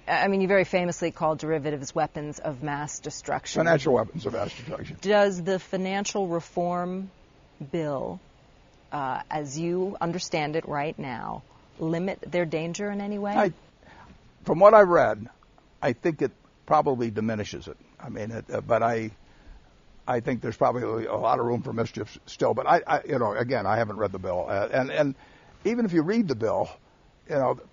I mean, you very famously called derivatives weapons of mass destruction. Financial weapons of mass destruction. Does the financial reform bill, as you understand it right now, limit their danger in any way? From what I've read, I think it probably diminishes it. I mean, but I think there's probably a lot of room for mischief still. But again, I haven't read the bill, and even if you read the bill,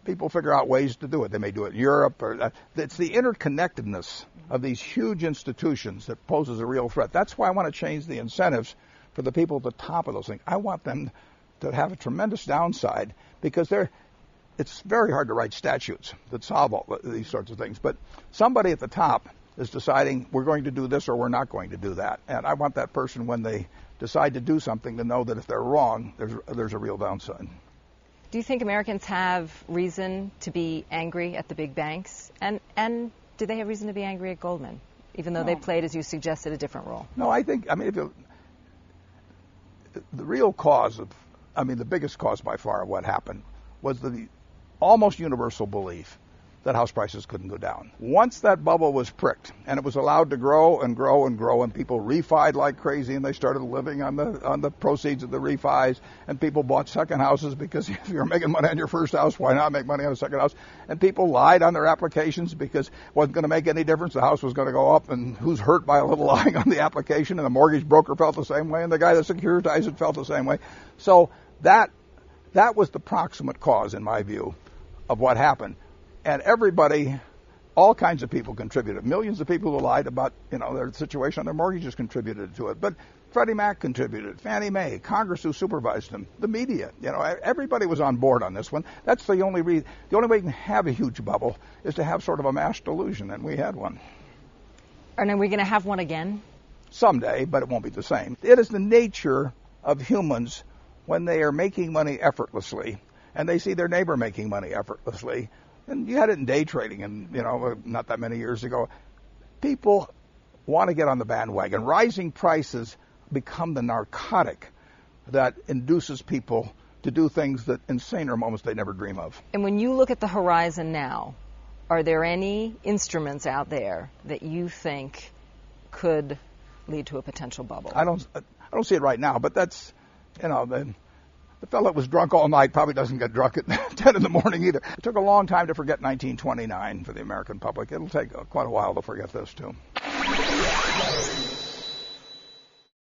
people figure out ways to do it. They may do it in Europe, or it's the interconnectedness of these huge institutions that poses a real threat. That's why I want to change the incentives for the people at the top of those things. I want them to have a tremendous downside because it's very hard to write statutes that solve all these sorts of things. But somebody at the top is deciding we're going to do this or we're not going to do that. And I want that person, when they decide to do something, to know that if they're wrong, there's a real downside. Do you think Americans have reason to be angry at the big banks? And do they have reason to be angry at Goldman, even though they played, as you suggested, a different role? No, the real cause the biggest cause by far of what happened was the almost universal belief that house prices couldn't go down. Once that bubble was pricked and it was allowed to grow and grow and grow, and people refied like crazy, and they started living on the proceeds of the refis, and people bought second houses because if you're making money on your first house, why not make money on a second house? And people lied on their applications because it wasn't going to make any difference. The house was going to go up, and who's hurt by a little lying on the application? And the mortgage broker felt the same way, and the guy that securitized it felt the same way. So that was the proximate cause, in my view, of what happened. And everybody, all kinds of people contributed. Millions of people who lied about, their situation on their mortgages contributed to it. But Freddie Mac contributed, Fannie Mae, Congress who supervised them, the media. Everybody was on board on this one. That's the only way you can have a huge bubble is to have sort of a mass delusion, and we had one. And are we going to have one again? Someday, but it won't be the same. It is the nature of humans when they are making money effortlessly, and they see their neighbor making money effortlessly. And you had it in day trading, and not that many years ago. People want to get on the bandwagon. Rising prices become the narcotic that induces people to do things that in saner moments they never dream of. And when you look at the horizon now, are there any instruments out there that you think could lead to a potential bubble? I don't see it right now, but that's the fellow that was drunk all night probably doesn't get drunk at 10 in the morning either. It took a long time to forget 1929 for the American public. It'll take quite a while to forget this, too.